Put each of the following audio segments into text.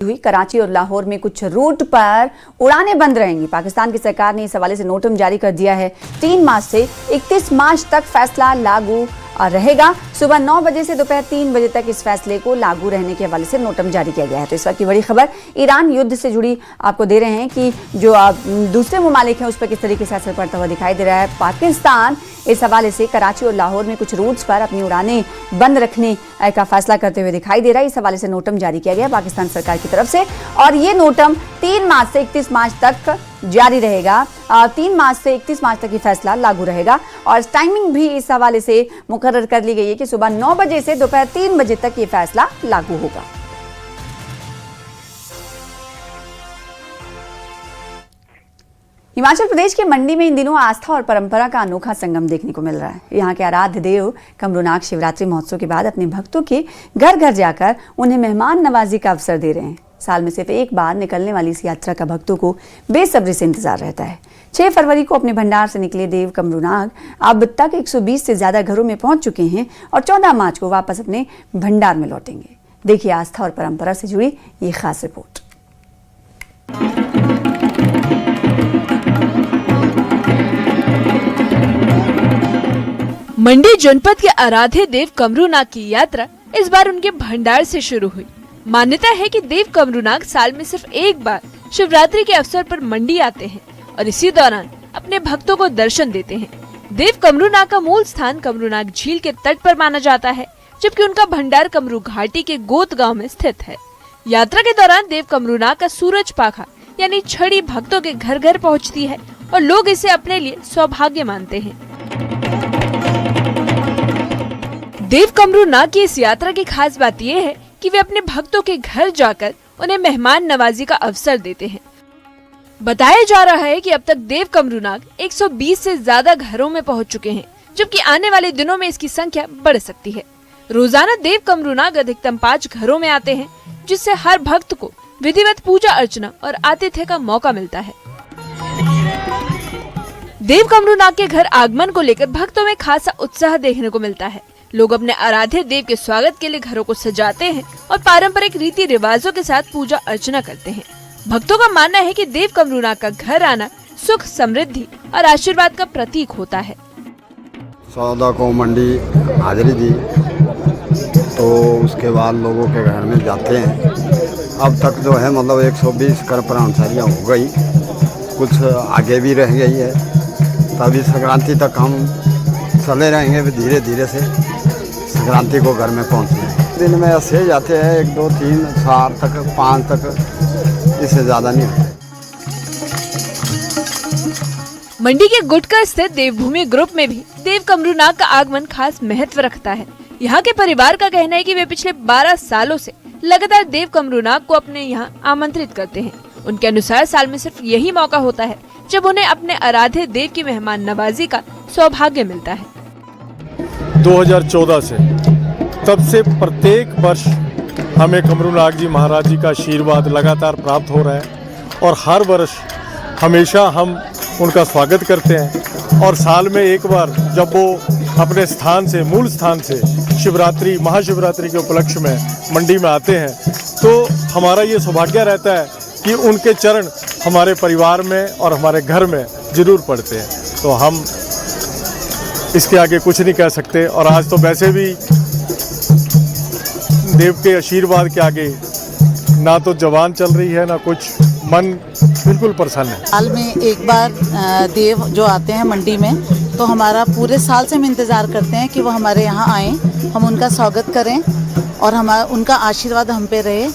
हुई कराची और लाहौर में कुछ रूट पर उड़ानें बंद रहेंगी। पाकिस्तान की सरकार ने इस हवाले से नोटम जारी कर दिया है। 3 मार्च से 31 मार्च तक फैसला लागू रहेगा। सुबह 9 बजे से दोपहर 3 बजे तक इस फैसले को लागू रहने के हवाले से नोटम जारी किया गया है। तो इस वक्त की बड़ी खबर ईरान युद्ध से जुड़ी आपको दे रहे हैं कि जो दूसरे ममालिक हैं उस पर किस तरीके से असर पड़ता हुआ दिखाई दे रहा है। पाकिस्तान इस हवाले से कराची और लाहौर में कुछ रूट्स पर अपनी उड़ानें बंद रखने का फैसला करते हुए दिखाई दे रहा है। इस हवाले से नोटम जारी किया गया पाकिस्तान सरकार की तरफ से और ये नोटम 3 मार्च से 31 मार्च तक जारी रहेगा। 3 मार्च से 31 मार्च तक ये फैसला लागू रहेगा और टाइमिंग भी इस हवाले से मुकर्रर कर ली गई है कि सुबह 9 बजे से दोपहर 3 बजे तक ये फैसला लागू होगा। हिमाचल प्रदेश के मंडी में इन दिनों आस्था और परंपरा का अनोखा संगम देखने को मिल रहा है। यहाँ के आराध्य देव कमरूनाग शिवरात्रि महोत्सव के बाद अपने भक्तों के घर घर जाकर उन्हें मेहमान नवाजी का अवसर दे रहे हैं। साल में सिर्फ एक बार निकलने वाली इस यात्रा का भक्तों को बेसब्री से इंतजार रहता है। 6 फरवरी को अपने भंडार से निकले देव कमरूनाग अब तक 120 से ज्यादा घरों में पहुंच चुके हैं और 14 मार्च को वापस अपने भंडार में लौटेंगे। देखिए आस्था और परंपरा से जुड़ी ये खास रिपोर्ट। मंडी जनपद के आराध्य देव कमरूनाग की यात्रा इस बार उनके भंडार से शुरू हुई। मान्यता है कि देव कमरूनाग साल में सिर्फ एक बार शिवरात्रि के अवसर पर मंडी आते हैं और इसी दौरान अपने भक्तों को दर्शन देते हैं। देव कमरूनाग का मूल स्थान कमरूनाग झील के तट पर माना जाता है, जबकि उनका भंडार कमरू घाटी के गोत गांव में स्थित है। यात्रा के दौरान देव कमरूनाग का सूरज पाखा यानी छड़ी भक्तों के घर घर पहुँचती है और लोग इसे अपने लिए सौभाग्य मानते हैं। देव कमरूनाग की इस यात्रा की खास बात यह है कि वे अपने भक्तों के घर जाकर उन्हें मेहमान नवाजी का अवसर देते हैं। बताया जा रहा है कि अब तक देव कमरूनाग 120 से ज्यादा घरों में पहुंच चुके हैं, जबकि आने वाले दिनों में इसकी संख्या बढ़ सकती है। रोजाना देव कमरूनाग अधिकतम 5 घरों में आते हैं, जिससे हर भक्त को विधिवत पूजा अर्चना और आतिथ्य का मौका मिलता है। देव कमरूनाग के घर आगमन को लेकर भक्तों में खासा उत्साह देखने को मिलता है। लोग अपने आराध्य देव के स्वागत के लिए घरों को सजाते हैं और पारंपरिक रीति रिवाजों के साथ पूजा अर्चना करते हैं। भक्तों का मानना है कि देव कमरूनाग का घर आना सुख, समृद्धि और आशीर्वाद का प्रतीक होता है। 14 को मंडी हाजिरी दी तो उसके बाद लोगों के घर में जाते हैं। अब तक जो है मतलब 120 कर प्रांसारियाँ हो गई, कुछ आगे भी रह गई है। तभी संक्रांति तक हम चले रहेंगे धीरे धीरे से संक्रांति को घर में पहुंचने। दिन में ऐसे जाते हैं 1, 2, 3, 4 तक 5 तक, इससे ज्यादा नहीं होता। मंडी के गुटका स्थित देवभूमि ग्रुप में भी देव कमरूनाग का आगमन खास महत्व रखता है। यहाँ के परिवार का कहना है कि वे पिछले 12 सालों से लगातार देव कमरूनाग को अपने यहाँ आमंत्रित करते हैं। उनके अनुसार साल में सिर्फ यही मौका होता है जब उन्हें अपने आराध्य देव की मेहमान नवाजी का सौभाग्य मिलता है। 2014 से तब से प्रत्येक वर्ष हमें कमरूनाग जी महाराज जी का आशीर्वाद लगातार प्राप्त हो रहा है और हर वर्ष हमेशा हम उनका स्वागत करते हैं। और साल में एक बार जब वो अपने स्थान से, मूल स्थान से शिवरात्रि, महाशिवरात्रि के उपलक्ष्य में मंडी में आते हैं, तो हमारा ये सौभाग्य रहता है कि उनके चरण हमारे परिवार में और हमारे घर में जरूर पड़ते हैं। तो हम इसके आगे कुछ नहीं कह सकते। और आज तो वैसे भी देव के आशीर्वाद के आगे ना तो जवान चल रही है ना कुछ, मन बिल्कुल प्रसन्न है। साल में एक बार देव जो आते हैं मंडी में, तो हमारा पूरे साल से हम इंतज़ार करते हैं कि वो हमारे यहाँ आएँ, हम उनका स्वागत करें और उनका आशीर्वाद हम पे रहे।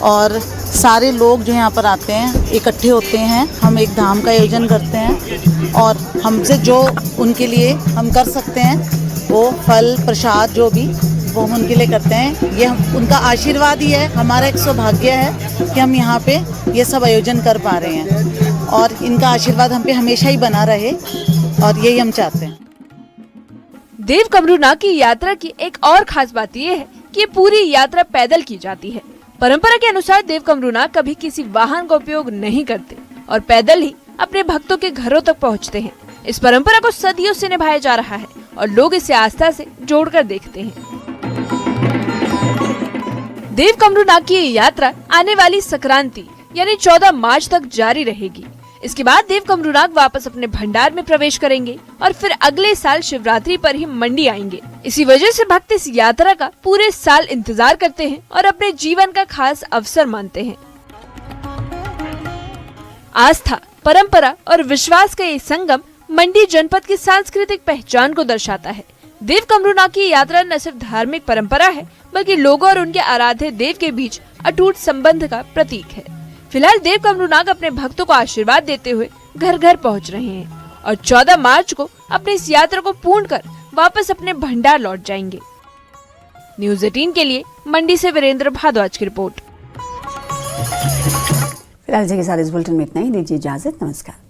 और सारे लोग जो यहाँ पर आते हैं इकट्ठे होते हैं, हम एक धाम का आयोजन करते हैं और हमसे जो उनके लिए हम कर सकते हैं वो फल प्रसाद जो भी वो हम उनके लिए करते हैं। ये उनका आशीर्वाद ही है, हमारा एक सौभाग्य है कि हम यहाँ पे ये सब आयोजन कर पा रहे हैं और इनका आशीर्वाद हम पे हमेशा ही बना रहे और यही हम चाहते हैं। देव कमरूनाग की यात्रा की एक और खास बात ये है कि पूरी यात्रा पैदल की जाती है। परंपरा के अनुसार देव कमरूनाग कभी किसी वाहन का उपयोग नहीं करते और पैदल ही अपने भक्तों के घरों तक पहुंचते हैं। इस परंपरा को सदियों से निभाया जा रहा है और लोग इसे आस्था से जोड़कर देखते हैं। देव कमरूनाग की ये यात्रा आने वाली संक्रांति यानी 14 मार्च तक जारी रहेगी। इसके बाद देव कमरूनाग वापस अपने भंडार में प्रवेश करेंगे और फिर अगले साल शिवरात्रि पर ही मंडी आएंगे। इसी वजह से भक्त इस यात्रा का पूरे साल इंतजार करते हैं और अपने जीवन का खास अवसर मानते हैं। आस्था, परंपरा और विश्वास का ये संगम मंडी जनपद की सांस्कृतिक पहचान को दर्शाता है। देव कमरूनाग की यात्रा न सिर्फ धार्मिक परंपरा है बल्कि लोगों और उनके आराध्य देव के बीच अटूट संबंध का प्रतीक है। फिलहाल देव कमरूनाग अपने भक्तों को आशीर्वाद देते हुए घर घर पहुंच रहे हैं और 14 मार्च को अपनी इस यात्रा को पूर्ण कर वापस अपने भंडार लौट जाएंगे। न्यूज़ 18 के लिए मंडी से वीरेंद्र भारद्वाज की रिपोर्ट। फिलहाल के साथ इस बुलेटिन में इतना ही। दीजिए इजाजत। नमस्कार।